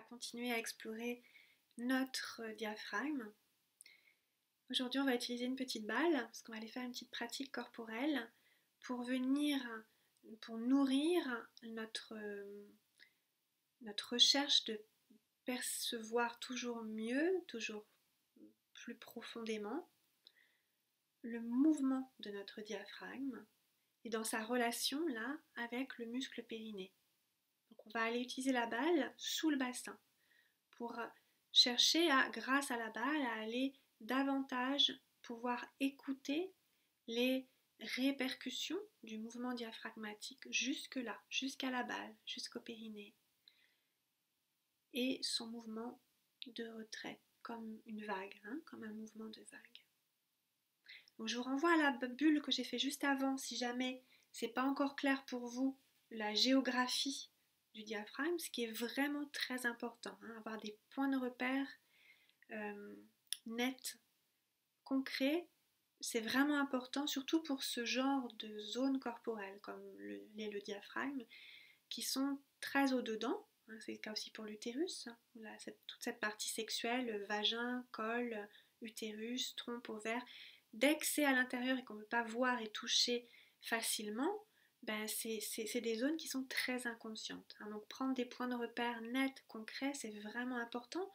continuer à explorer notre diaphragme. Aujourd'hui, on va utiliser une petite balle, parce qu'on va aller faire une petite pratique corporelle pour nourrir notre recherche de percevoir toujours mieux, toujours plus profondément le mouvement de notre diaphragme et dans sa relation là avec le muscle périnée. Donc on va aller utiliser la balle sous le bassin pour chercher grâce à la balle, à aller davantage pouvoir écouter les répercussions du mouvement diaphragmatique jusque là, jusqu'à la balle, jusqu'au périnée, et son mouvement de retrait, comme une vague, comme un mouvement de vague. Donc je vous renvoie à la bulle que j'ai fait juste avant, si jamais c'est pas encore clair pour vous, la géographie du diaphragme, ce qui est vraiment très important, avoir des points de repère nets, concrets, c'est vraiment important, surtout pour ce genre de zones corporelles, comme le diaphragme, qui sont très au-dedans. C'est le cas aussi pour l'utérus, toute cette partie sexuelle, vagin, col, utérus, trompe, ovaire. Dès que c'est à l'intérieur et qu'on ne peut pas voir et toucher facilement, c'est des zones qui sont très inconscientes. Donc prendre des points de repère nets, concrets, c'est vraiment important.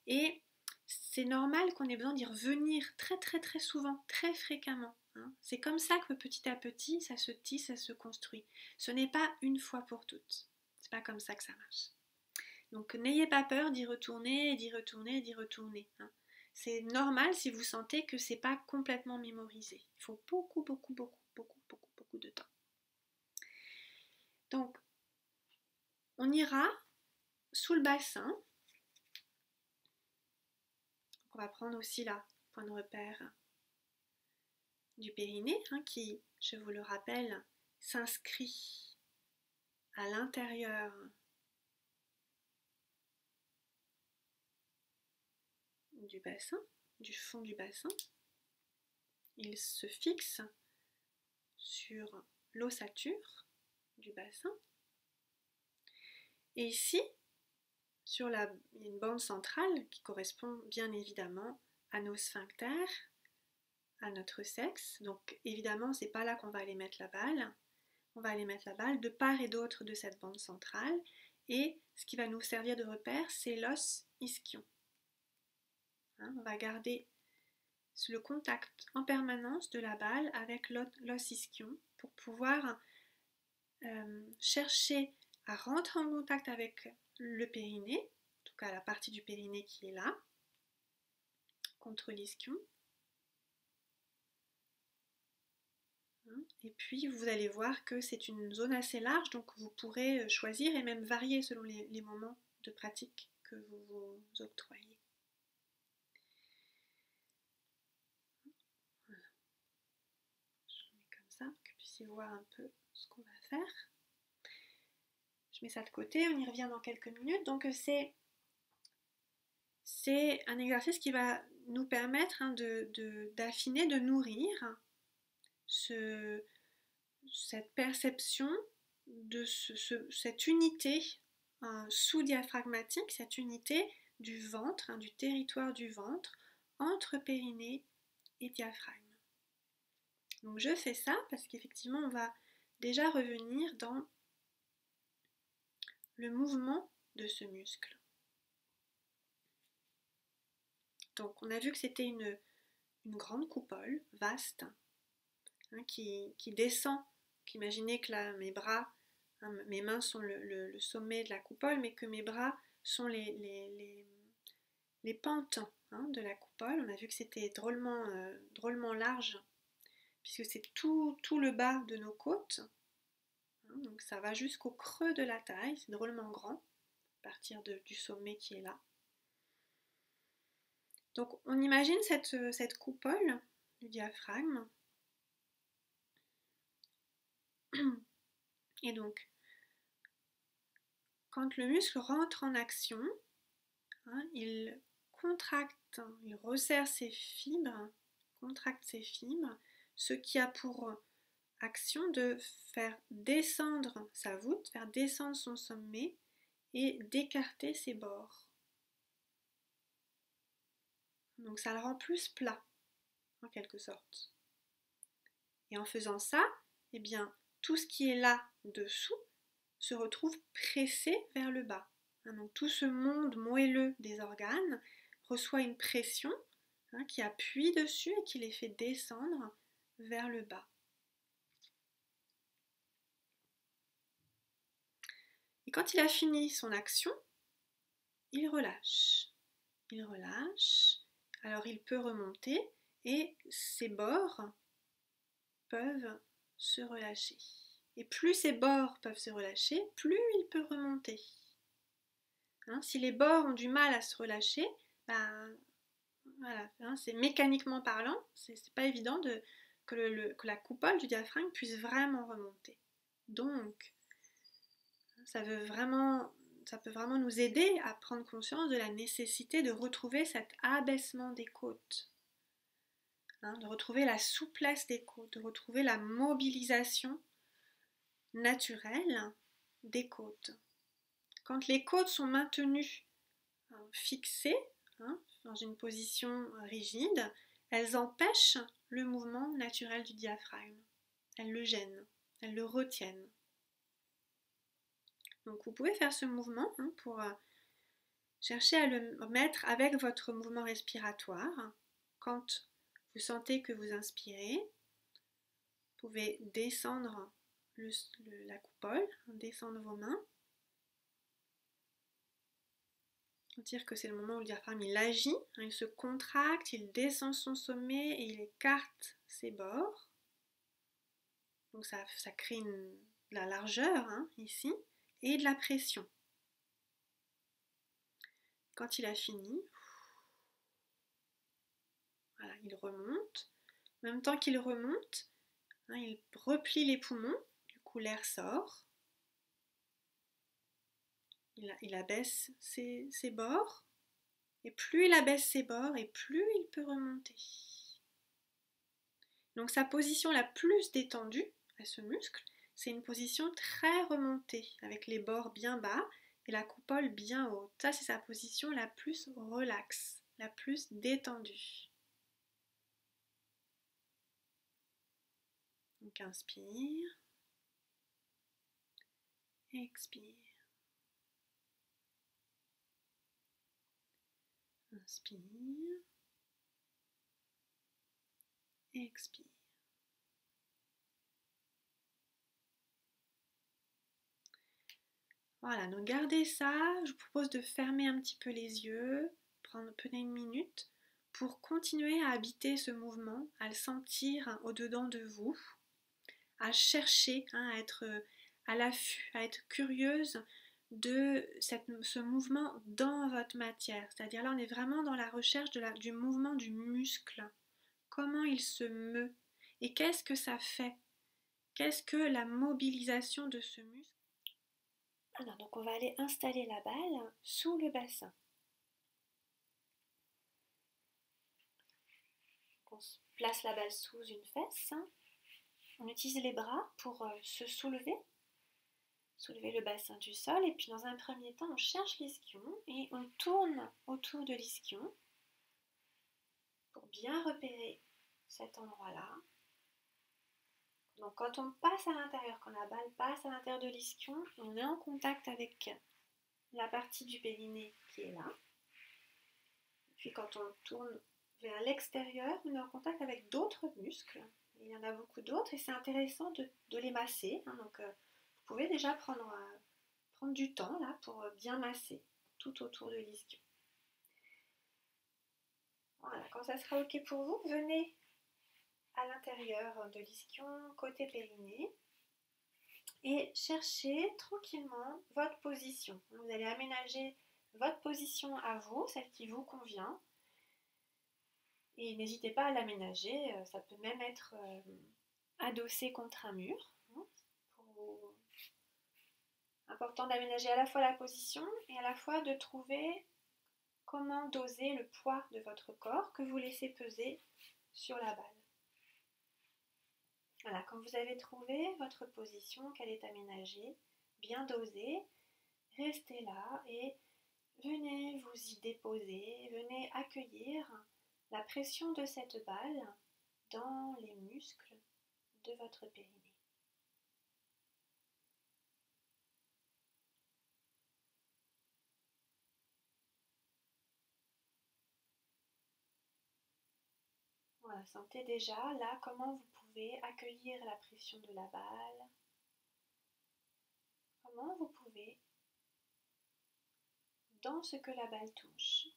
Et c'est normal qu'on ait besoin d'y revenir très très très souvent, très fréquemment. C'est comme ça que petit à petit, ça se tisse, ça se construit. Ce n'est pas une fois pour toutes. C'est pas comme ça que ça marche. Donc n'ayez pas peur d'y retourner, d'y retourner, d'y retourner. C'est normal si vous sentez que c'est pas complètement mémorisé. Il faut beaucoup de temps. Donc, on ira sous le bassin. On va prendre aussi là, point de repère du périnée, qui, je vous le rappelle, s'inscrit à l'intérieur du bassin, du fond du bassin. Il se fixe sur l'ossature du bassin. Et ici, il y a une bande centrale qui correspond bien évidemment à nos sphincters, à notre sexe. Donc évidemment, c'est pas là qu'on va aller mettre la balle. On va aller mettre la balle de part et d'autre de cette bande centrale. Et ce qui va nous servir de repère, c'est l'os ischion. On va garder le contact en permanence de la balle avec l'os ischion pour pouvoir chercher à rentrer en contact avec le périnée, en tout cas la partie du périnée qui est là, contre l'ischion. Et puis vous allez voir que c'est une zone assez large, donc vous pourrez choisir et même varier selon les moments de pratique que vous vous octroyez. Voilà. Je mets comme ça, que vous puissiez voir un peu ce qu'on va faire. Je mets ça de côté, on y revient dans quelques minutes. Donc c'est un exercice qui va nous permettre d'affiner, de nourrir cette perception de cette unité sous-diaphragmatique, cette unité du ventre, du territoire du ventre, entre périnée et diaphragme. Donc je fais ça parce qu'effectivement on va déjà revenir dans le mouvement de ce muscle. Donc on a vu que c'était une grande coupole, vaste, qui descend. Imaginez que là mes bras, mes mains sont le sommet de la coupole, mais que mes bras sont les pentes de la coupole. On a vu que c'était drôlement large, puisque c'est tout le bas de nos côtes. Donc ça va jusqu'au creux de la taille, c'est drôlement grand, à partir du sommet qui est là. Donc on imagine cette coupole du diaphragme. Et donc, quand le muscle rentre en action, il contracte, il resserre ses fibres, contracte ses fibres, ce qui a pour action de faire descendre sa voûte, faire descendre son sommet et d'écarter ses bords. Donc ça le rend plus plat, en quelque sorte. Et en faisant ça, eh bien, tout ce qui est là dessous se retrouve pressé vers le bas. Donc tout ce monde moelleux des organes reçoit une pression qui appuie dessus et qui les fait descendre vers le bas. Et quand il a fini son action, il relâche. Il relâche, alors il peut remonter et ses bords peuvent se relâcher. Et plus ces bords peuvent se relâcher, plus il peut remonter. Si les bords ont du mal à se relâcher, voilà, c'est mécaniquement parlant, c'est pas évident que la coupole du diaphragme puisse vraiment remonter. Donc, ça peut vraiment nous aider à prendre conscience de la nécessité de retrouver cet abaissement des côtes, de retrouver la souplesse des côtes, de retrouver la mobilisation naturelle des côtes. Quand les côtes sont maintenues fixées, dans une position rigide, elles empêchent le mouvement naturel du diaphragme. Elles le gênent, elles le retiennent. Donc vous pouvez faire ce mouvement pour chercher à le mettre avec votre mouvement respiratoire. Quand vous sentez que vous inspirez, vous pouvez descendre la coupole, descendre vos mains. Sentir que c'est le moment où le diaphragme il agit, il se contracte, il descend son sommet et il écarte ses bords. Donc ça crée de la largeur ici et de la pression. Quand il a fini, voilà, il remonte. En même temps qu'il remonte, il replie les poumons, du coup l'air sort. Il abaisse ses bords, et plus il abaisse ses bords, et plus il peut remonter. Donc sa position la plus détendue à ce muscle, c'est une position très remontée, avec les bords bien bas et la coupole bien haute. Ça, c'est sa position la plus relaxe, la plus détendue. Donc inspire, expire. Inspire, expire. Voilà, donc gardez ça. Je vous propose de fermer un petit peu les yeux, prendre peut-être une minute pour continuer à habiter ce mouvement, à le sentir au-dedans de vous, à chercher, à être à l'affût, à être curieuse de ce mouvement dans votre matière. C'est-à-dire là, on est vraiment dans la recherche du mouvement du muscle. Comment il se meut et qu'est-ce que ça fait? Qu'est-ce que la mobilisation de ce muscle? Alors, donc on va aller installer la balle sous le bassin. On place la balle sous une fesse. On utilise les bras pour se soulever le bassin du sol. Et puis dans un premier temps, on cherche l'ischion et on tourne autour de l'ischion pour bien repérer cet endroit-là. Donc quand on passe à l'intérieur, quand la balle passe à l'intérieur de l'ischion, on est en contact avec la partie du périnée qui est là. Puis quand on tourne vers l'extérieur, on est en contact avec d'autres muscles. Il y en a beaucoup d'autres et c'est intéressant de les masser. Donc vous pouvez déjà prendre du temps là pour bien masser tout autour de l'ischio. Voilà, quand ça sera ok pour vous, venez à l'intérieur de l'ischio, côté périnée, et cherchez tranquillement votre position. Vous allez aménager votre position à vous, celle qui vous convient. Et n'hésitez pas à l'aménager, ça peut même être adossé contre un mur. Important d'aménager à la fois la position et à la fois de trouver comment doser le poids de votre corps que vous laissez peser sur la balle. Voilà, quand vous avez trouvé votre position, qu'elle est aménagée, bien dosée, restez là et venez vous y déposer, venez accueillir la pression de cette balle dans les muscles de votre périnée. Voilà, sentez déjà là comment vous pouvez accueillir la pression de la balle, comment vous pouvez, dans ce que la balle touche,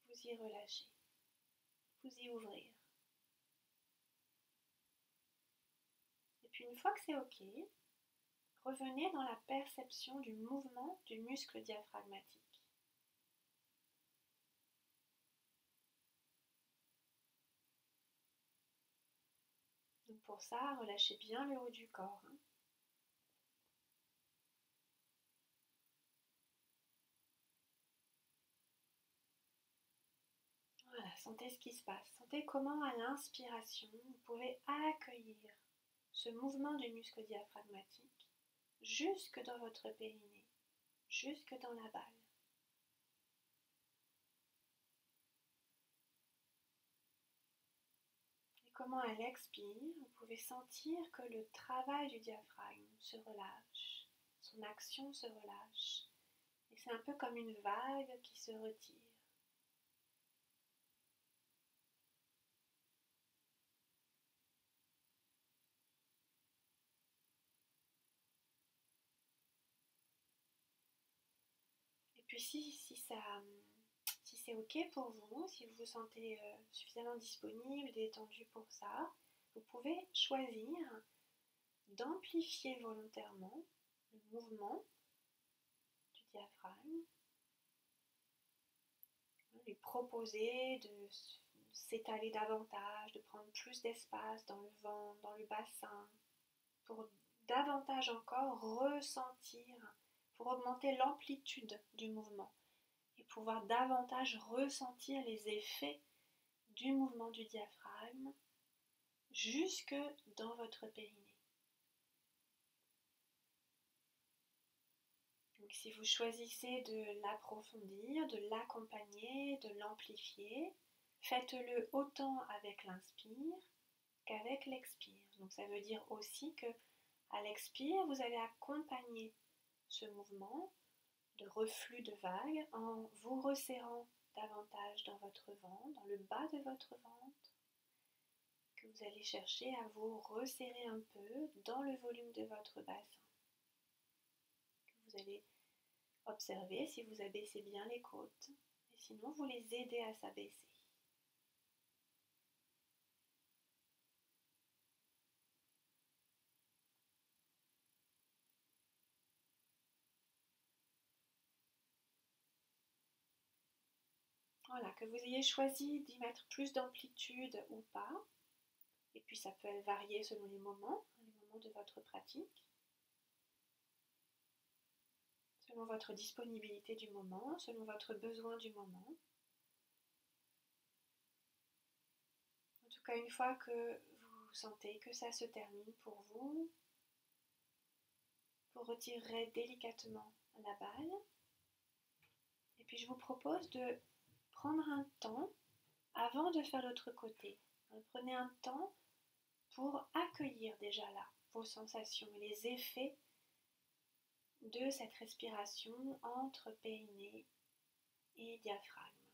vous y relâcher, vous y ouvrir. Et puis une fois que c'est ok, revenez dans la perception du mouvement du muscle diaphragmatique. Donc pour ça, relâchez bien le haut du corps. Voilà, sentez ce qui se passe. Sentez comment à l'inspiration, vous pouvez accueillir ce mouvement du muscle diaphragmatique jusque dans votre périnée, jusque dans la balle. Et comment à l'expire, vous pouvez sentir que le travail du diaphragme se relâche, son action se relâche. Et c'est un peu comme une vague qui se retire. Et puis si c'est ok pour vous, si vous vous sentez suffisamment disponible, détendu pour ça, vous pouvez choisir d'amplifier volontairement le mouvement du diaphragme, lui proposer de s'étaler davantage, de prendre plus d'espace dans le ventre, dans le bassin, pour davantage encore ressentir, pour augmenter l'amplitude du mouvement et pouvoir davantage ressentir les effets du mouvement du diaphragme jusque dans votre périnée. Donc si vous choisissez de l'approfondir, de l'accompagner, de l'amplifier, faites-le autant avec l'inspire qu'avec l'expire. Donc ça veut dire aussi que à l'expire, vous allez accompagner ce mouvement de reflux de vagues en vous resserrant davantage dans votre ventre, dans le bas de votre ventre, que vous allez chercher à vous resserrer un peu dans le volume de votre bassin. Que vous allez observer si vous abaissez bien les côtes, et sinon vous les aidez à s'abaisser. Voilà, que vous ayez choisi d'y mettre plus d'amplitude ou pas, et puis ça peut varier selon les moments de votre pratique, selon votre disponibilité du moment, selon votre besoin du moment. En tout cas, une fois que vous sentez que ça se termine pour vous retirerez délicatement la balle, et puis je vous propose de prendre un temps avant de faire l'autre côté. Prenez un temps pour accueillir déjà là vos sensations et les effets de cette respiration entre périnée et diaphragme.